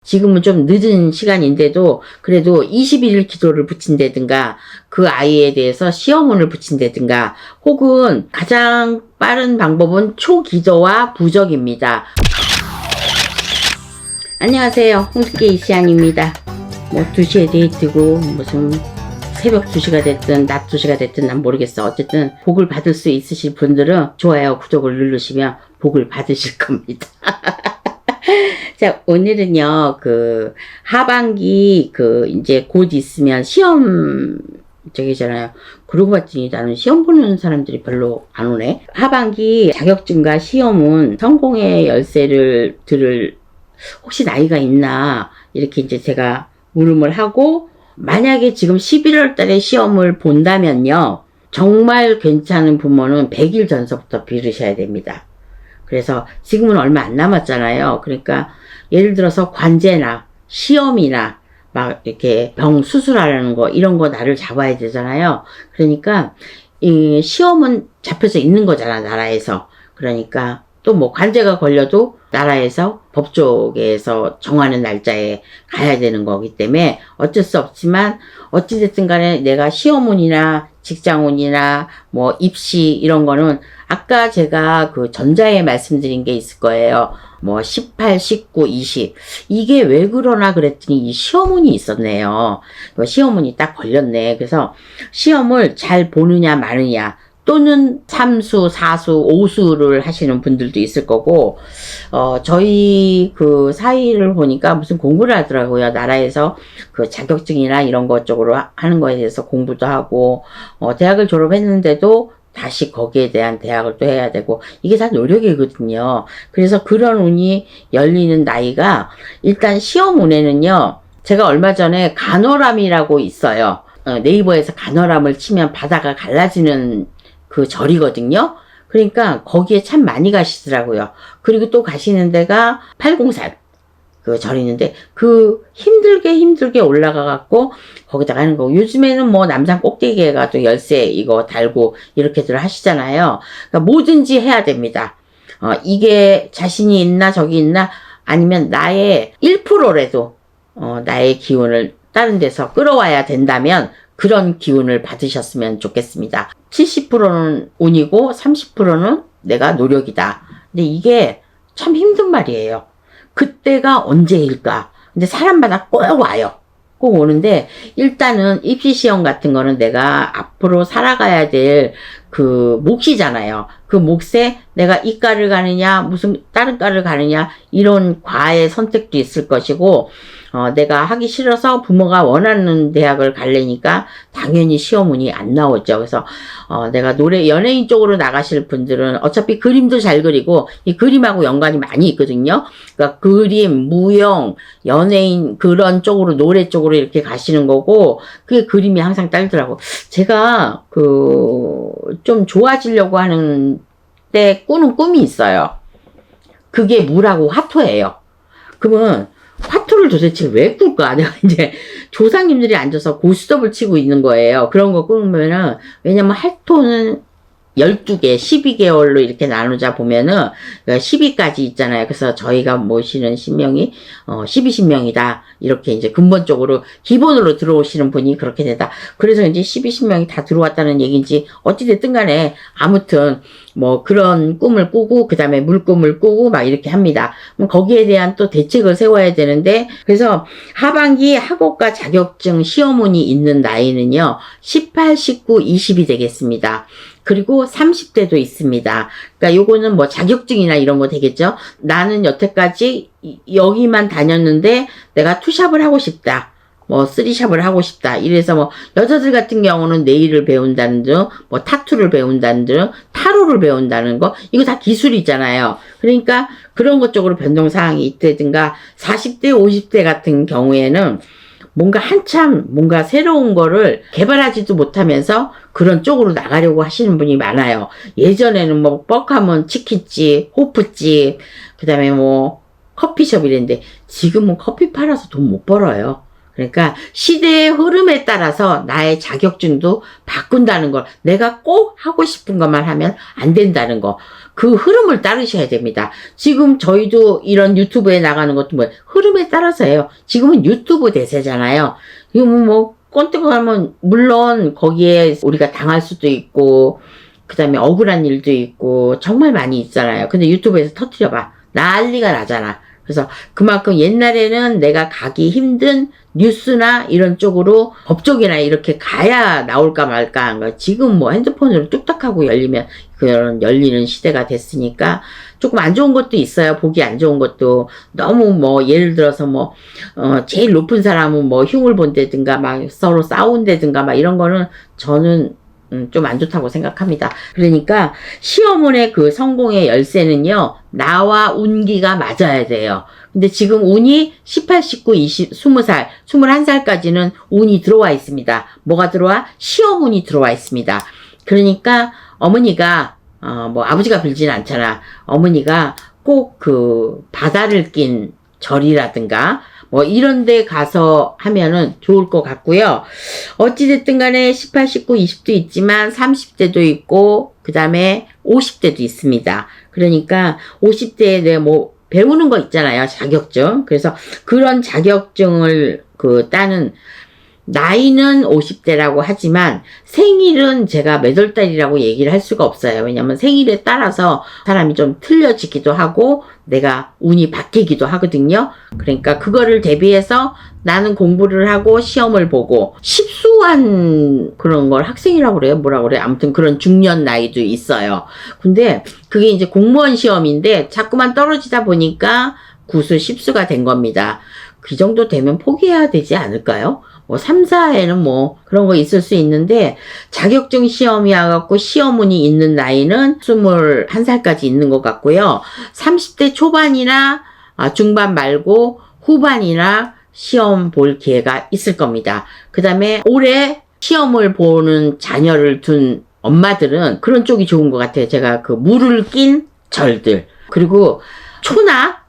지금은 좀 늦은 시간인데도 그래도 21일 기도를 붙인다든가 그 아이에 대해서 시험문을 붙인다든가 혹은 가장 빠른 방법은 초기도와 부적입니다. 안녕하세요. 홍숙계 이시안입니다. 뭐 2시에 데이트고 무슨 새벽 2시가 됐든 낮 2시가 됐든 난 모르겠어. 어쨌든 복을 받을 수 있으실 분들은 좋아요, 구독을 누르시면 복을 받으실 겁니다. 자, 오늘은요, 하반기, 이제 곧 있으면 시험, 저기잖아요. 그러고 봤더니 나는 시험 보는 사람들이 별로 안 오네. 하반기 자격증과 시험은 성공의 열쇠를 들을, 혹시 나이가 있나, 이렇게 이제 제가 물음을 하고, 만약에 지금 11월 달에 시험을 본다면요, 정말 괜찮은 부모는 100일 전서부터 빌으셔야 됩니다. 그래서 지금은 얼마 안 남았잖아요. 그러니까 예를 들어서 관제나 시험이나 막 이렇게 병 수술하려는 거 이런 거 나를 잡아야 되잖아요. 그러니까 이 시험은 잡혀서 있는 거잖아, 나라에서. 그러니까 또 뭐 관제가 걸려도 나라에서 법조계에서 정하는 날짜에 가야 되는 거기 때문에 어쩔 수 없지만 어찌됐든 간에 내가 시험운이나 직장운이나 뭐 입시 이런 거는 아까 제가 전자에 말씀드린 게 있을 거예요. 뭐 18, 19, 20 이게 왜 그러나 그랬더니 이 시험운이 있었네요. 시험운이 딱 걸렸네. 그래서 시험을 잘 보느냐 마느냐 또는 3수, 4수, 5수를 하시는 분들도 있을 거고, 저희 사이를 보니까 무슨 공부를 하더라고요. 나라에서 자격증이나 이런 것 쪽으로 하는 거에 대해서 공부도 하고, 대학을 졸업했는데도 다시 거기에 대한 대학을 또 해야 되고, 이게 다 노력이거든요. 그래서 그런 운이 열리는 나이가, 일단 시험 운에는요, 제가 얼마 전에 간월암이라고 있어요. 네이버에서 간월암을 치면 바다가 갈라지는 절이거든요. 그러니까 거기에 참 많이 가시더라고요. 그리고 또 가시는 데가 팔공산 절이 있는데 힘들게 올라가 갖고 거기다가 하는 거고, 요즘에는 뭐 남산 꼭대기에 가도 열쇠 이거 달고 이렇게들 하시잖아요. 그러니까 뭐든지 해야 됩니다. 이게 자신이 있나 저기 있나 아니면 나의 1%라도 나의 기운을 다른 데서 끌어와야 된다면 그런 기운을 받으셨으면 좋겠습니다. 70%는 운이고 30%는 내가 노력이다. 근데 이게 참 힘든 말이에요. 그때가 언제일까? 근데 사람마다 꼭 와요. 꼭 오는데 일단은 입시시험 같은 거는 내가 앞으로 살아가야 될 몫이잖아요. 그 몫에 내가 이 과를 가느냐 무슨 다른 과를 가느냐 이런 과의 선택도 있을 것이고, 내가 하기 싫어서 부모가 원하는 대학을 가려니까 당연히 시험운이 안 나오죠. 그래서 내가 연예인 쪽으로 나가실 분들은 어차피 그림도 잘 그리고 이 그림하고 연관이 많이 있거든요. 그러니까 그림, 무용, 연예인 그런 쪽으로 노래 쪽으로 이렇게 가시는 거고, 그게 그림이 항상 딸더라고. 제가 좀 좋아지려고 하는 때 꾸는 꿈이 있어요. 그게 물하고 화토예요. 그러면 화토를 도대체 왜 꿀까? 내가 이제 조상님들이 앉아서 고스톱을 치고 있는 거예요. 그런 거 꾸면은, 왜냐면 화토는 12개, 12개월로 이렇게 나누자 보면은 12까지 있잖아요. 그래서 저희가 모시는 신명이 12신명이다. 이렇게 이제 근본적으로 기본으로 들어오시는 분이 그렇게 된다. 그래서 이제 12신명이 다 들어왔다는 얘기인지 어찌됐든 간에 아무튼 뭐 그런 꿈을 꾸고 그다음에 물꿈을 꾸고 막 이렇게 합니다. 그럼 거기에 대한 또 대책을 세워야 되는데, 그래서 하반기 학업과 자격증 시험운이 있는 나이는요 18, 19, 20이 되겠습니다. 그리고 30대도 있습니다. 그러니까 요거는 뭐 자격증이나 이런 거 되겠죠. 나는 여태까지 여기만 다녔는데 내가 투샵을 하고 싶다. 뭐 쓰리샵을 하고 싶다. 이래서 뭐 여자들 같은 경우는 네일을 배운다는 등, 뭐 타투를 배운다는 등, 타로를 배운다는 거, 이거 다 기술이잖아요. 그러니까 그런 것 쪽으로 변동사항이 있다든가, 40대, 50대 같은 경우에는 뭔가 새로운 거를 개발하지도 못하면서 그런 쪽으로 나가려고 하시는 분이 많아요. 예전에는 뭐 뻑하면 치킨집, 호프집, 그 다음에 뭐 커피숍 이랬는데 지금은 커피 팔아서 돈 못 벌어요. 그러니까 시대의 흐름에 따라서 나의 자격증도 바꾼다는 걸, 내가 꼭 하고 싶은 것만 하면 안 된다는 거, 그 흐름을 따르셔야 됩니다. 지금 저희도 이런 유튜브에 나가는 것도 뭐예요? 흐름에 따라서 해요. 지금은 유튜브 대세잖아요. 이거 뭐 꼰대가 하면 물론 거기에 우리가 당할 수도 있고 그 다음에 억울한 일도 있고 정말 많이 있잖아요. 근데 유튜브에서 터뜨려봐, 난리가 나잖아. 그래서 그만큼 옛날에는 내가 가기 힘든 뉴스나 이런 쪽으로 법조계나 이렇게 가야 나올까 말까 한 거, 지금 뭐 핸드폰으로 뚝딱 하고 열리면 그런 열리는 시대가 됐으니까 조금 안 좋은 것도 있어요. 보기 안 좋은 것도. 너무 뭐 예를 들어서 뭐 제일 높은 사람은 뭐 흉을 본다든가 막 서로 싸운다든가 막 이런 거는 저는 좀 안 좋다고 생각합니다. 그러니까 시어머니의 그 성공의 열쇠는요, 나와 운기가 맞아야 돼요. 근데 지금 운이 18, 19, 20, 20살, 21살까지는 운이 들어와 있습니다. 뭐가 들어와? 시어운이 들어와 있습니다. 그러니까 어머니가 뭐 아버지가 빌지는 않잖아. 어머니가 꼭 그 바다를 낀 절이라든가 뭐 이런 데 가서 하면은 좋을 것 같고요. 어찌됐든 간에 18, 19, 20도 있지만 30대도 있고 그 다음에 50대도 있습니다. 그러니까 50대에 내가 뭐 배우는 거 있잖아요. 자격증. 그래서 그런 자격증을 따는 나이는 50대라고 하지만 생일은 제가 몇 월 달이라고 얘기를 할 수가 없어요. 왜냐면 생일에 따라서 사람이 좀 틀려지기도 하고 내가 운이 바뀌기도 하거든요. 그러니까 그거를 대비해서 나는 공부를 하고 시험을 보고 십수한 그런 걸 학생이라고 그래요? 뭐라고 그래요? 아무튼 그런 중년 나이도 있어요. 근데 그게 이제 공무원 시험인데 자꾸만 떨어지다 보니까 구수 십수가 된 겁니다. 그 정도 되면 포기해야 되지 않을까요? 뭐 3, 4에는 뭐 그런 거 있을 수 있는데 자격증 시험이 와갖고 시험운이 있는 나이는 21살까지 있는 것 같고요. 30대 초반이나 중반 말고 후반이나 시험 볼 기회가 있을 겁니다. 그 다음에 올해 시험을 보는 자녀를 둔 엄마들은 그런 쪽이 좋은 것 같아요. 제가 그 물을 낀 절들, 그리고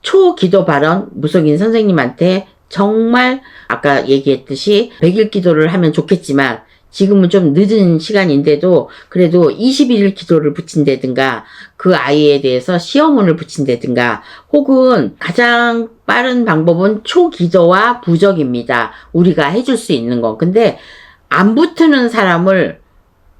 초 기도 발언 무속인 선생님한테 정말 아까 얘기했듯이 100일 기도를 하면 좋겠지만 지금은 좀 늦은 시간인데도 그래도 21일 기도를 붙인다든가 그 아이에 대해서 시험운을 붙인다든가 혹은 가장 빠른 방법은 초기도와 부적입니다. 우리가 해줄 수 있는 거. 근데 안 붙는 사람을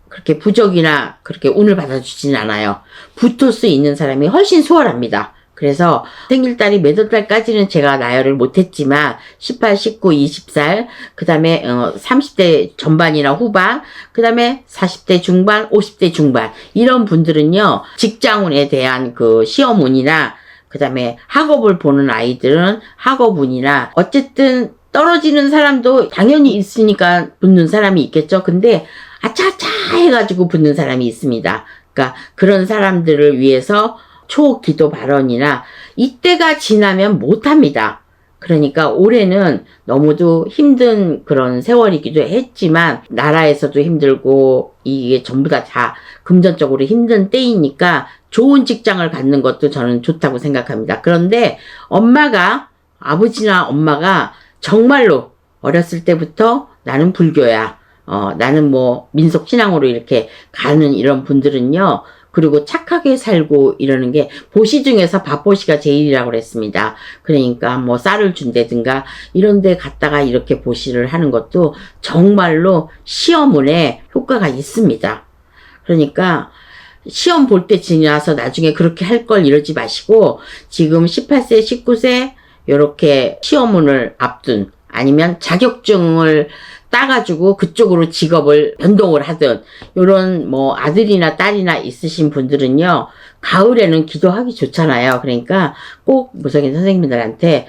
그렇게 부적이나 그렇게 운을 받아주지는 않아요. 붙을 수 있는 사람이 훨씬 수월합니다. 그래서 생일달이 몇 월 달까지는 제가 나열을 못했지만 18, 19, 20살, 그 다음에 30대 전반이나 후반, 그 다음에 40대 중반, 50대 중반 이런 분들은요, 직장운에 대한 그 시험운이나 그 다음에 학업을 보는 아이들은 학업운이나 어쨌든 떨어지는 사람도 당연히 있으니까 붙는 사람이 있겠죠. 근데 아차아차 해가지고 붙는 사람이 있습니다. 그러니까 그런 사람들을 위해서 초기도 발언이나 이때가 지나면 못합니다. 그러니까 올해는 너무도 힘든 그런 세월이기도 했지만 나라에서도 힘들고 이게 전부 다 금전적으로 힘든 때이니까 좋은 직장을 갖는 것도 저는 좋다고 생각합니다. 그런데 아버지나 엄마가 정말로 어렸을 때부터 나는 불교야, 나는 뭐 민속 신앙으로 이렇게 가는 이런 분들은요, 그리고 착하게 살고 이러는 게 보시 중에서 밥보시가 제일이라고 그랬습니다. 그러니까 뭐 쌀을 준다든가 이런 데 갔다가 이렇게 보시를 하는 것도 정말로 시험운에 효과가 있습니다. 그러니까 시험 볼 때 지나서 나중에 그렇게 할 걸 이러지 마시고 지금 18세, 19세 요렇게 시험운을 앞둔 아니면 자격증을 따가지고 그쪽으로 직업을 변동을 하든 요런 뭐 아들이나 딸이나 있으신 분들은요, 가을에는 기도하기 좋잖아요. 그러니까 꼭 무속인 선생님들한테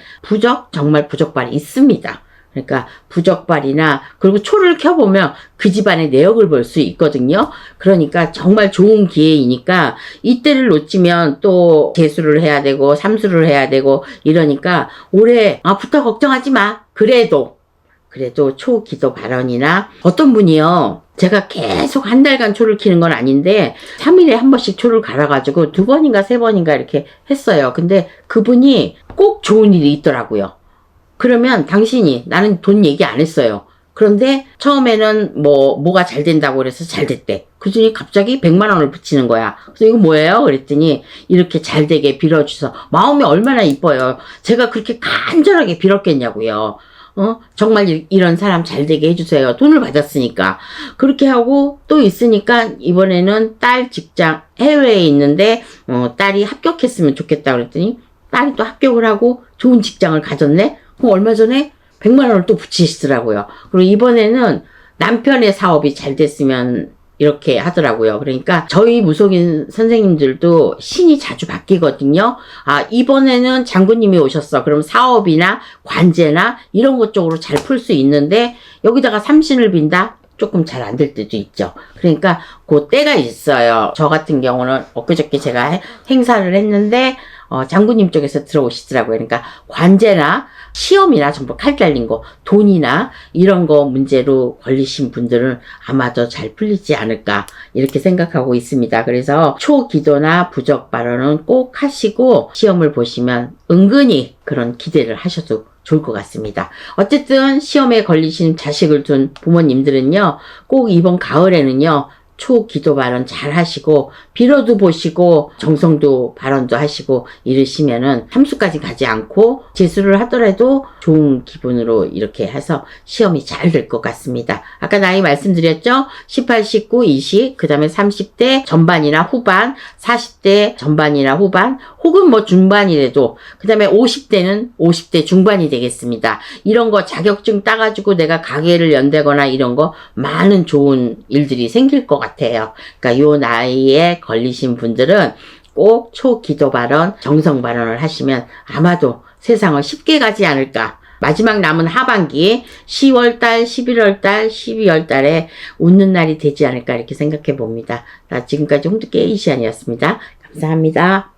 정말 부적발이 있습니다. 그러니까 부적발이나 그리고 초를 켜보면 그 집안의 내역을 볼 수 있거든요. 그러니까 정말 좋은 기회이니까 이때를 놓치면 또 재수를 해야 되고 삼수를 해야 되고 이러니까 올해 부터 걱정하지 마. 그래도 초기도 발언이나 어떤 분이요, 제가 계속 한 달간 초를 키는 건 아닌데 3일에 한 번씩 초를 갈아가지고 2번인가 3번인가 이렇게 했어요. 근데 그분이 꼭 좋은 일이 있더라고요. 그러면 당신이 나는 돈 얘기 안 했어요. 그런데 처음에는 뭐가 잘 된다고 그래서 잘 됐대. 그랬더니 갑자기 100만 원을 붙이는 거야. 그래서 이거 뭐예요? 그랬더니 이렇게 잘 되게 빌어주셔서 마음이 얼마나 이뻐요. 제가 그렇게 간절하게 빌었겠냐고요. 정말 이런 사람 잘 되게 해주세요. 돈을 받았으니까. 그렇게 하고 또 있으니까 이번에는 딸 직장 해외에 있는데 딸이 합격했으면 좋겠다 그랬더니 딸이 또 합격을 하고 좋은 직장을 가졌네? 그럼 얼마 전에 100만 원을 또 붙이시더라고요. 그리고 이번에는 남편의 사업이 잘 됐으면 이렇게 하더라고요. 그러니까 저희 무속인 선생님들도 신이 자주 바뀌거든요. 아, 이번에는 장군님이 오셨어. 그럼 사업이나 관제나 이런 것 쪽으로 잘 풀 수 있는데 여기다가 삼신을 빈다? 조금 잘 안 될 때도 있죠. 그러니까 그 때가 있어요. 저 같은 경우는 엊그저께 제가 행사를 했는데 장군님 쪽에서 들어오시더라고요. 그러니까 관제나 시험이나 전부 칼 달린 거, 돈이나 이런 거 문제로 걸리신 분들은 아마도 잘 풀리지 않을까 이렇게 생각하고 있습니다. 그래서 초기도나 부적 발언은 꼭 하시고 시험을 보시면 은근히 그런 기대를 하셔도 좋을 것 같습니다. 어쨌든 시험에 걸리신 자식을 둔 부모님들은요, 꼭 이번 가을에는요, 초기도 발언 잘 하시고 빌어도 보시고 정성도 발언도 하시고 이러시면은 함수까지 가지 않고 재수를 하더라도 좋은 기분으로 이렇게 해서 시험이 잘 될 것 같습니다. 아까 나이 말씀드렸죠? 18, 19, 20, 그 다음에 30대 전반이나 후반, 40대 전반이나 후반, 혹은 뭐 중반이라도, 그 다음에 50대는 50대 중반이 되겠습니다. 이런 거 자격증 따가지고 내가 가게를 연대거나 이런 거 많은 좋은 일들이 생길 것 같아요. 그러니까 요 나이에 걸리신 분들은 꼭 초기도 발언, 정성 발언을 하시면 아마도 세상을 쉽게 가지 않을까. 마지막 남은 하반기 10월달, 11월달, 12월달에 웃는 날이 되지 않을까 이렇게 생각해 봅니다. 지금까지 홍두깨 이시안이었습니다. 감사합니다.